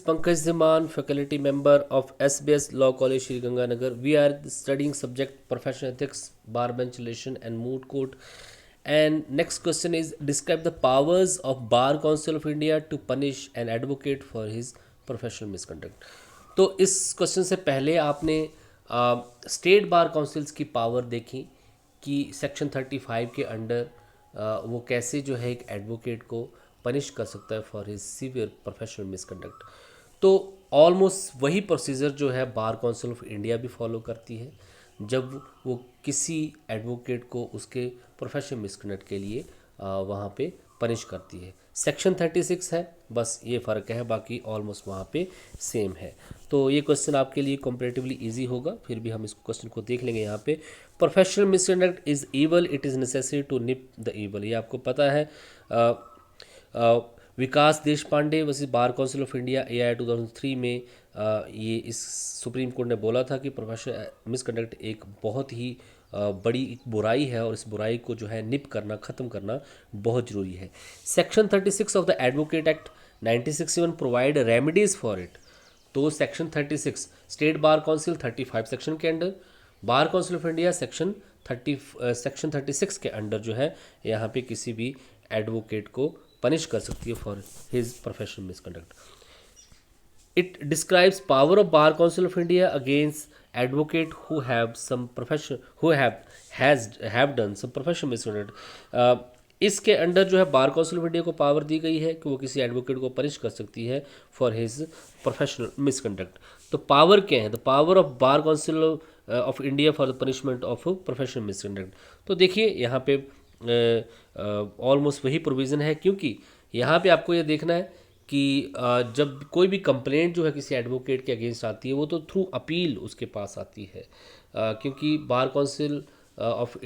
Pankaj Zaman, faculty member of SBS Law College, Sri Ganganagar. We are studying subject professional ethics, bar bench relation, and moot court. And next question is describe the powers of Bar Council of India to punish an advocate for his professional misconduct. तो इस question से पहले आपने state bar councils की power देखी कि section 35 के under वो कैसे जो है एक एडवोकेट को पनिश कर सकता है for his severe professional misconduct. तो ऑलमोस्ट वही प्रोसीजर जो है बार काउंसिल ऑफ इंडिया भी फॉलो करती है जब वो किसी एडवोकेट को उसके प्रोफेशनल मिसकंडक्ट के लिए वहाँ पे पनिश करती है। सेक्शन 36 है, बस ये फ़र्क है, बाकी ऑलमोस्ट वहाँ पे सेम है। तो ये क्वेश्चन आपके लिए कंपैरेटिवली इजी होगा, फिर भी हम इस क्वेश्चन को देख लेंगे। यहाँ पे professional misconduct is evil, it is necessary to nip the evil, ये आपको पता है। Vikas Desh Pandey versus Bar Council of India AI 2003 में ये इस सुप्रीम कोर्ट ने बोला था कि प्रोफेशनल मिसकंडक्ट एक बहुत ही बड़ी एक बुराई है और इस बुराई को जो है निप करना, ख़त्म करना बहुत ज़रूरी है। Section 36 of the advocate act 1961 provide remedies for it. तो section 36 state bar council 35 section के under, Bar Council of India section 36 के अंडर जो है यहाँ पे किसी भी एडवोकेट को पनिश कर सकती है for his professional misconduct. It describes power of Bar Council of India against advocate who have some profession who have done some professional misconduct। इसके अंडर जो है बार काउंसिल ऑफ इंडिया को पावर दी गई है कि वो किसी एडवोकेट को पनिश कर सकती है फॉर हिज प्रोफेशनल मिसकंडक्ट। तो पावर क्या है? The power of bar Council of India for the punishment of professional misconduct. तो देखिए यहाँ पे ऑलमोस्ट वही प्रोविज़न है, क्योंकि यहाँ पे आपको ये देखना है कि जब कोई भी कंप्लेंट जो है किसी एडवोकेट के अगेंस्ट आती है वो तो थ्रू अपील उसके पास आती है, क्योंकि बार Council of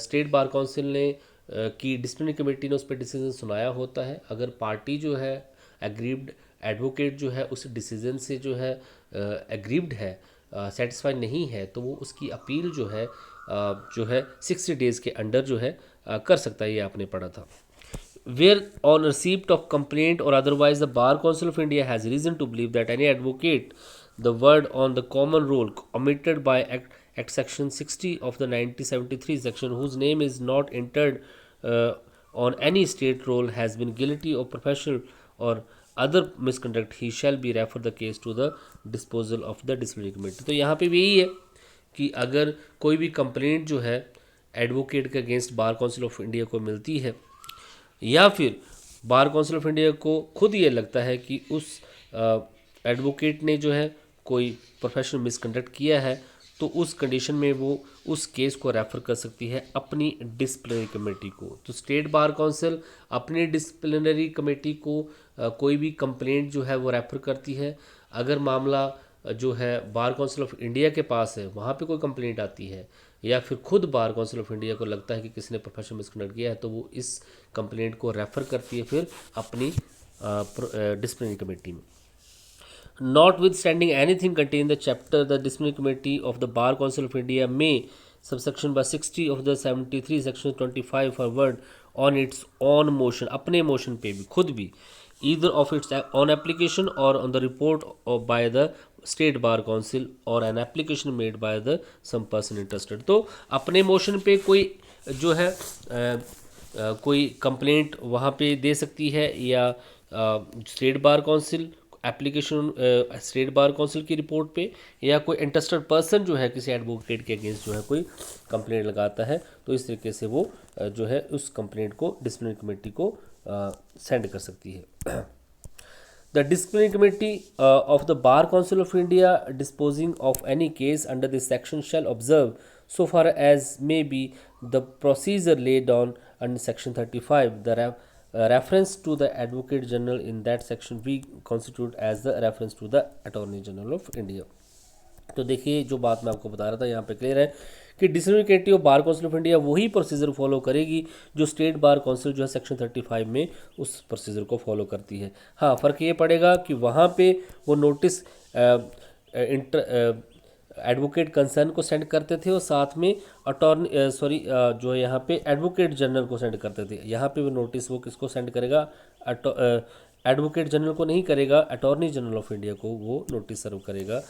state bar council ने की डिसिप्लिनरी कमेटी ने उस पर डिसीजन सुनाया होता है। अगर पार्टी जो है एग्रीव्ड एडवोकेट जो है उस डिसीजन से जो है एग्रीव्ड है, सेटिस्फाइड नहीं है, तो वो उसकी अपील जो है 60 डेज़ के अंडर जो है कर सकता है। ये आपने पढ़ा था। Where on receipt of complaint or otherwise the Bar Council of India has reason to believe that any advocate the word on the common role omitted by Act Section 60 of the 1973 section whose name is not entered on any state roll has been guilty of professional or other misconduct, he shall be refer the case to the disposal of the disciplinary committee। तो यहाँ पे भी यही है कि अगर कोई भी कंप्लेंट जो है एडवोकेट के against bar Council of India को मिलती है या फिर बार काउंसिल ऑफ इंडिया को खुद ये लगता है कि उस एडवोकेट ने जो है कोई प्रोफेशनल मिसकंडक्ट किया है, तो उस कंडीशन में वो उस केस को रेफ़र कर सकती है अपनी डिसिप्लिनरी कमेटी को। तो स्टेट बार काउंसिल अपनी डिसिप्लिनरी कमेटी को कोई भी कंप्लेंट जो है वो रेफ़र करती है। अगर मामला जो है बार काउंसिल ऑफ इंडिया के पास है, वहाँ पे कोई कंप्लेंट आती है, या फिर खुद बार काउंसिल ऑफ इंडिया को लगता है कि किसी ने प्रोफेशनल मिसकंडक्ट किया है, तो वो इस कंप्लेंट को रेफ़र करती है फिर अपनी डिसिप्लिनरी कमेटी में। Notwithstanding anything contained in the chapter, the disciplinary committee of the Bar Council of India may, subsection by 60 of the 73 section 25 forward, on its own motion, अपने मोशन पे भी खुद भी, either of its own application or on the report of by the state bar council or an application made by the some person interested। तो अपने motion पे कोई जो है कोई कंप्लेंट वहाँ पे दे सकती है, या state bar council application state bar council की रिपोर्ट पे, या कोई इंटरेस्टेड पर्सन जो है किसी एडवोकेट के अगेंस्ट जो है कोई कंप्लेंट लगाता है, तो इस तरीके से वो जो है उस कंप्लेंट को डिसिप्लिनरी कमेटी को सेंड कर सकती है। The disciplinary committee of the Bar Council of India disposing of any case under this section shall observe, so far as may be, the procedure laid down under section 35. The reference to the Advocate General in that section we constitute as the reference to the Attorney General of India। तो देखिए जो बात मैं आपको बता रहा था यहाँ पे क्लियर है कि disciplinary committee of bar Council of India वही प्रोसीजर फॉलो करेगी जो स्टेट बार काउंसिल जो है सेक्शन 35 में उस प्रोसीजर को फॉलो करती है। हाँ, फ़र्क ये पड़ेगा कि वहाँ पे वो नोटिस एडवोकेट कंसर्न को सेंड करते थे और साथ में अटॉर्नी जो है यहाँ पे एडवोकेट जनरल को सेंड करते थे। यहाँ पे वो नोटिस वो किसको सेंड करेगा? एडवोकेट जनरल को नहीं करेगा, अटॉर्नी जनरल ऑफ इंडिया को वो नोटिस सर्व करेगा।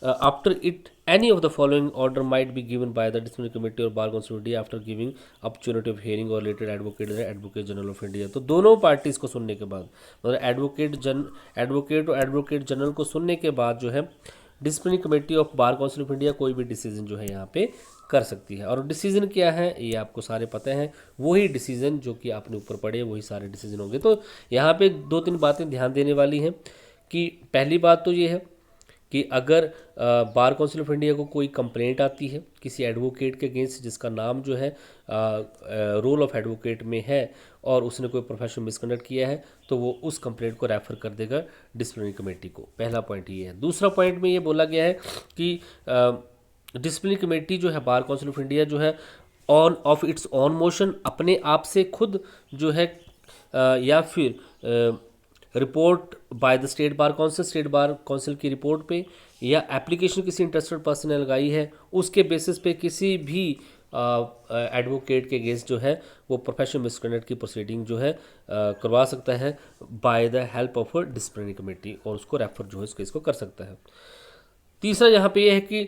After it any of the following order might be given by the disciplinary committee और Bar Council of India after giving opportunity of hearing और related advocate general of India. तो दोनों parties को सुनने के बाद, मतलब एडवोकेट और एडवोकेट जनरल को सुनने के बाद जो है disciplinary committee of bar Council of India कोई भी डिसीजन जो है यहाँ पे कर सकती है। और डिसीजन क्या है ये आपको सारे पता हैं, वही डिसीजन जो कि आपने ऊपर पढ़े वही सारे डिसीजन होंगे। तो यहाँ पे 2-3 बातें ध्यान देने वाली हैं कि पहली बात तो ये है कि अगर बार काउंसिल ऑफ इंडिया को कोई कंप्लेंट आती है किसी एडवोकेट के अगेंस्ट जिसका नाम जो है रोल ऑफ एडवोकेट में है और उसने कोई प्रोफेशनल मिसकंडक्ट किया है, तो वो उस कंप्लेंट को रेफर कर देगा डिसिप्लिनरी कमेटी को। पहला पॉइंट ये है। दूसरा पॉइंट में ये बोला गया है कि डिसिप्लिनरी कमेटी जो है बार काउंसिल ऑफ इंडिया जो है on of its on motion अपने आप से खुद जो है या फिर report by the state bar council की रिपोर्ट पे या एप्लीकेशन किसी इंटरेस्टेड पर्सन ने लगाई है उसके बेसिस पे किसी भी एडवोकेट के अगेंस्ट जो है वो प्रोफेशनल मिसकंडक्ट की प्रोसीडिंग जो है करवा सकता है by the help of disciplinary committee और उसको रेफर जो है इस केस को कर सकता है। तीसरा यहाँ पे यह है कि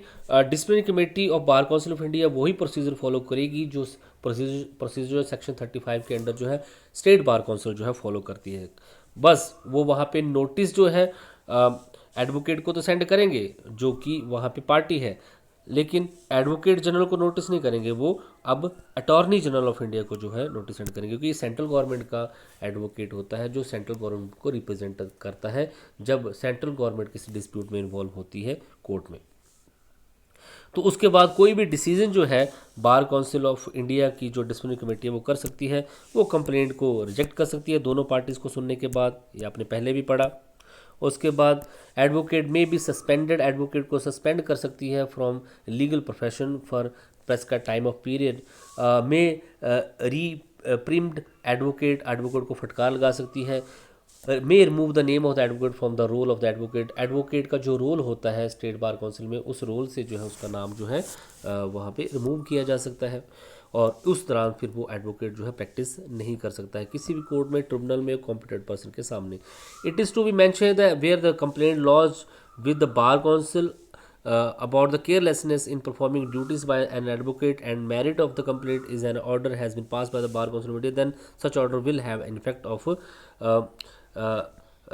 disciplinary committee of bar Council of India वही प्रोसीजर फॉलो करेगी जो प्रोसीजर सेक्शन 35 के अंडर जो है स्टेट बार काउंसिल जो है फॉलो करती है। बस वो वहाँ पे नोटिस जो है एडवोकेट को तो सेंड करेंगे जो कि वहाँ पे पार्टी है, लेकिन एडवोकेट जनरल को नोटिस नहीं करेंगे, वो अब अटॉर्नी जनरल ऑफ इंडिया को जो है नोटिस सेंड करेंगे, क्योंकि ये सेंट्रल गवर्नमेंट का एडवोकेट होता है जो सेंट्रल गवर्नमेंट को रिप्रेजेंट करता है जब सेंट्रल गवर्नमेंट किसी डिस्प्यूट में इन्वॉल्व होती है कोर्ट में। तो उसके बाद कोई भी डिसीजन जो है बार काउंसिल ऑफ इंडिया की जो डिसिप्लिनरी कमेटी है वो कर सकती है, वो कंप्लेंट को रिजेक्ट कर सकती है दोनों पार्टीज़ को सुनने के बाद, ये आपने पहले भी पढ़ा। उसके बाद एडवोकेट में भी सस्पेंडेड एडवोकेट को सस्पेंड कर सकती है from legal profession for prescribed time of period में प्रीम्ड एडवोकेट को फटकार लगा सकती है। May remove the name of the advocate from the roll of the advocate का जो रोल होता है स्टेट बार काउंसिल में उस रोल से जो है उसका नाम जो है वहाँ पे रिमूव किया जा सकता है और उस दौरान फिर वो एडवोकेट जो है प्रैक्टिस नहीं कर सकता है किसी भी कोर्ट में, ट्रिब्यूनल में, कॉम्पिटेंट पर्सन के सामने। It is to be mention that where the complaint lodge with the bar Council about the carelessness in performing duties by an advocate and merit of the complaint is an order has been passed by the bar council of India, then such order will have an effect of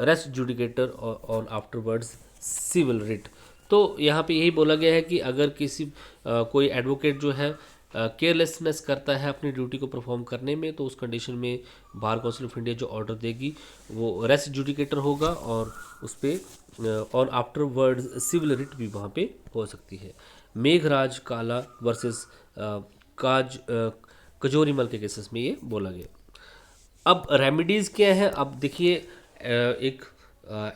res judicator on afterwards civil writ। तो यहाँ पे यही बोला गया है कि अगर किसी कोई एडवोकेट जो है केयरलेसनेस करता है अपनी ड्यूटी को परफॉर्म करने में, तो उस कंडीशन में बार काउंसिल ऑफ इंडिया जो ऑर्डर देगी वो रेस्ट जुडिकेटर होगा और उस पर ऑन आफ्टरवर्ड सिविल रिट भी वहाँ पे हो सकती है। मेघराज काला वर्सेस कजोरीमल के केसेस में ये बोला गया। अब रेमेडीज़ क्या है, अब देखिए एक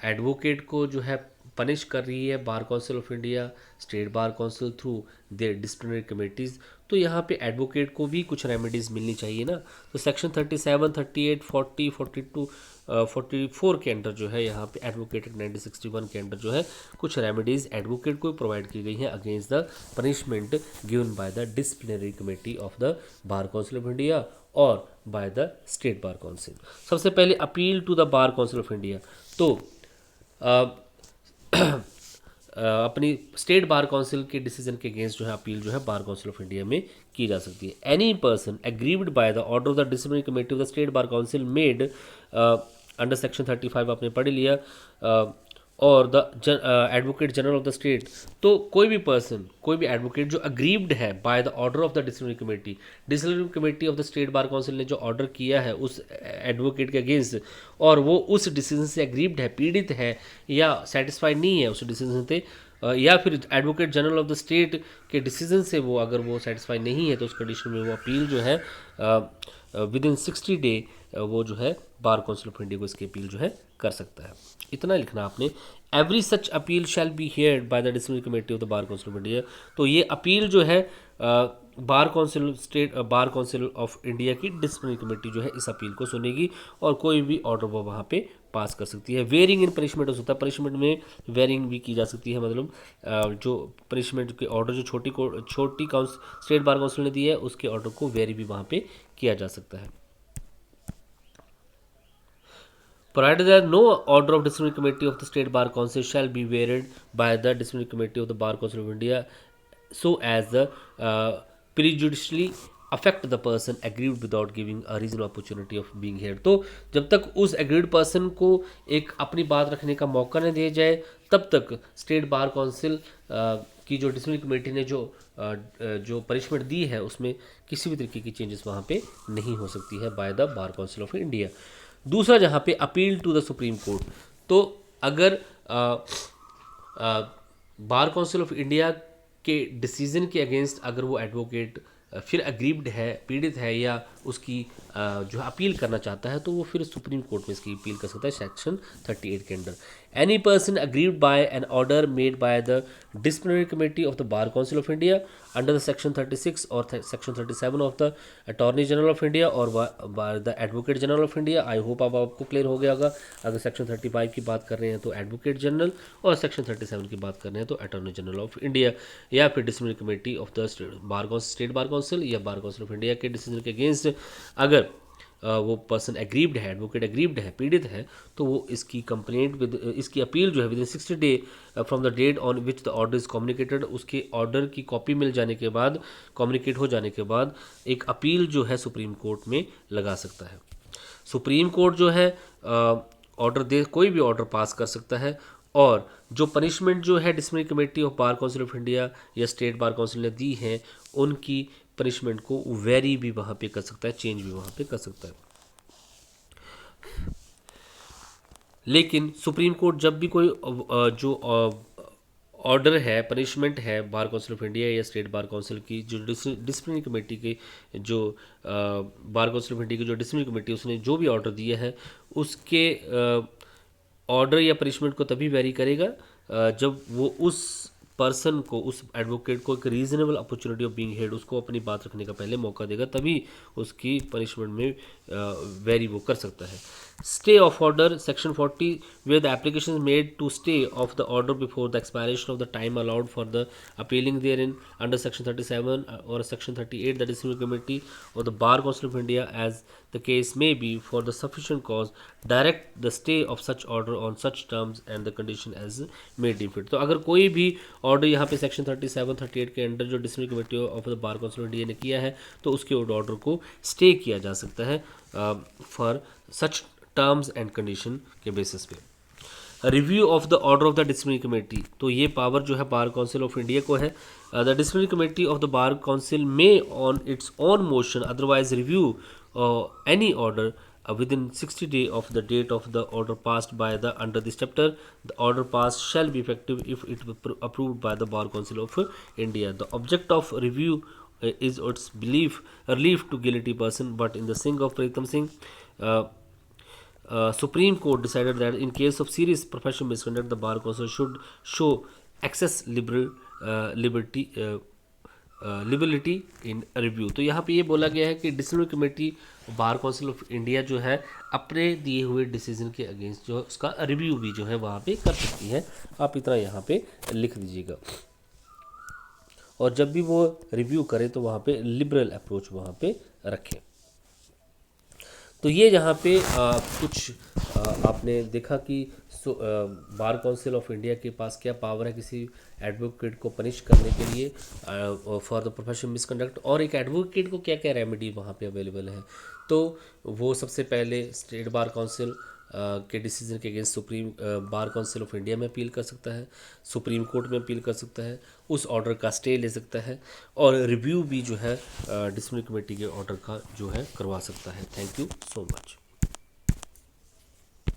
एडवोकेट को जो है पनिश कर रही है बार Council of India, state bar council through their disciplinary committees, तो यहाँ पे एडवोकेट को भी कुछ रेमेडीज़ मिलनी चाहिए ना। तो सेक्शन 37, 38, 40, 42, 44 के अंडर जो है यहाँ पे एडवोकेट एक्ट 1961 के अंडर जो है कुछ रेमेडीज़ एडवोकेट को प्रोवाइड की गई हैं against the punishment given by the disciplinary committee of the bar Council of India और by the state bar council. सबसे पहले appeal to the bar Council of India, तो अपनी स्टेट बार काउंसिल के डिसीजन के अगेंस्ट जो है appeal जो है बार काउंसिल ऑफ इंडिया में की जा सकती है। Any person aggrieved by the order of the disciplinary committee of the state bar council made under section 35 आपने पढ़ लिया और the advocate general of the state, तो कोई भी पर्सन, कोई भी एडवोकेट जो अग्रीव्ड है by the order of the disciplinary committee of the state bar council ने जो ऑर्डर किया है उस एडवोकेट के अगेंस्ट और वो उस डिसीजन से अग्रीव्ड है, पीड़ित है या सेटिस्फाइड नहीं है उस डिसीजन से, या फिर advocate general of the state के डिसीजन से वो अगर वो सेटिस्फाई नहीं है तो उस कंडीशन में वो अपील जो है विद इन 60 डे वो जो है बार काउंसिल ऑफ इंडिया को इसकी अपील जो है कर सकता है। इतना लिखना आपने। Every such appeal shall be heard bye the disciplinary committee of the bar Council of India, तो ये अपील जो है बार काउंसिल ऑफ इंडिया की डिसिप्लिनरी कमेटी जो है इस अपील को सुनेगी और कोई भी ऑर्डर वो वहाँ पे पास कर सकती है। वेरिंग इन पनिशमेंट हो सकता है, पनिशमेंट में वेरिंग भी की जा सकती है, मतलब जो पनिशमेंट के ऑर्डर जो छोटी स्टेट बार काउंसिल ने दी है उसके ऑर्डर को वेरी भी वहाँ पे किया जा सकता है। Provided that no order of disciplinary committee of the State Bar Council shall be varied by the disciplinary committee of the Bar Council of India so as the prejudicially affect the person aggrieved without giving a reasonable opportunity of being heard. तो जब तक उस agreed person को एक अपनी बात रखने का मौका न दिया जाए तब तक स्टेट बार काउंसिल की जो डिसिप्लिनरी कमेटी ने जो पनिशमेंट दी है उसमें किसी भी तरीके की चेंजेस वहाँ पे नहीं हो सकती है by the bar Council of India. दूसरा जहाँ पे appeal to the Supreme Court, तो अगर बार काउंसिल ऑफ इंडिया के डिसीजन के अगेंस्ट अगर वो एडवोकेट फिर अग्रीव्ड है, पीड़ित है या उसकी जो अपील करना चाहता है तो वो फिर सुप्रीम कोर्ट में इसकी अपील कर सकता है सेक्शन 38 के under. Any person aggrieved by an order made by the disciplinary committee of the bar Council of India under the section 36 और section 37 of the attorney general of India और by the advocate general of India. I hope अब आपको clear हो गया होगा। अगर section 35 की बात कर रहे हैं तो एडवोकेट जनरल और सेक्शन 37 की बात कर रहे हैं तो अटॉर्नी जनरल ऑफ इंडिया या फिर disciplinary committee of the state bar council या बार काउंसिल ऑफ इंडिया के डिसीजन के अगेंस्ट अगर वो पर्सन एग्रीव्ड है, एडवोकेट एग्रीव्ड है, पीड़ित है, तो वो इसकी कंप्लेंट विद इसकी अपील जो है within 60 day from the date on which the order is communicated, उसके ऑर्डर की कॉपी मिल जाने के बाद, कम्युनिकेट हो जाने के बाद एक अपील जो है सुप्रीम कोर्ट में लगा सकता है। सुप्रीम कोर्ट जो है ऑर्डर दे कोई भी ऑर्डर पास कर सकता है और जो पनिशमेंट जो है disciplinary committee of bar Council of India या स्टेट बार काउंसिल ने दी है उनकी पनिशमेंट को वेरी भी वहाँ पे कर सकता है, चेंज भी वहाँ पे कर सकता है। लेकिन सुप्रीम कोर्ट जब भी कोई जो ऑर्डर है, पनिशमेंट है बार काउंसिल ऑफ इंडिया या स्टेट बार काउंसिल की जो डिसिप्लिनरी कमेटी के जो बार काउंसिल ऑफ इंडिया की जो डिसिप्लिनरी कमेटी उसने जो भी ऑर्डर दिया है उसके ऑर्डर या पनिशमेंट को तभी वेरी करेगा जब वो उस पर्सन को, उस एडवोकेट को एक रीजनेबल अपॉर्चुनिटी ऑफ बीइंग हेard, उसको अपनी बात रखने का पहले मौका देगा, तभी उसकी पनिशमेंट में वेरी वो कर सकता है। Stay of order section 40 where the application is made to stay of the order before the expiration of the time allowed for the appealing therein under section 37 or section 38 the disciplinary committee or the bar council of India as the case may be for the sufficient cause direct the stay of such order on such terms and the condition as may deem fit। तो अगर कोई भी order यहाँ पे section 37 38 के under जो disciplinary committee of the bar Council of India ने किया है तो उसके ऑर्डर को स्टे किया जा सकता है for such terms and condition के बेसिस पे। Review of the order of the disciplinary committee, तो ये पावर जो है बार काउंसिल ऑफ इंडिया को है। The disciplinary committee of the bar council में on its own motion otherwise review any order within 60 days of the date of the order passed by the under this chapter. The order passed shall be effective if it approved by the Bar Council of India. The object of review is its relief to guilty person, but in the Singh of Pritam Singh, Supreme Court decided that in case of serious professional misconduct, the Bar Council should show excess liberty in review. तो यहाँ पे ये बोला गया है कि disciplinary committee bar Council of India जो है अपने दिए हुए डिसीजन के अगेंस्ट जो उसका रिव्यू भी जो है वहाँ पे कर सकती है। आप इतना यहाँ पे लिख दीजिएगा और जब भी वो रिव्यू करे तो वहाँ पे लिबरल अप्रोच वहाँ पे रखें। तो ये जहाँ पे कुछ आपने देखा कि बार काउंसिल ऑफ इंडिया के पास क्या पावर है किसी एडवोकेट को पनिश करने के लिए फॉर द प्रोफेशनल मिसकंडक्ट, और एक एडवोकेट को क्या क्या रेमेडी वहाँ पे अवेलेबल है। तो वो सबसे पहले स्टेट बार काउंसिल के डिसीजन के against supreme bar Council of India में अपील कर सकता है, सुप्रीम कोर्ट में अपील कर सकता है, उस ऑर्डर का स्टे ले सकता है और रिव्यू भी जो है डिसिप्लिनरी कमेटी के ऑर्डर का जो है करवा सकता है। Thank you so much.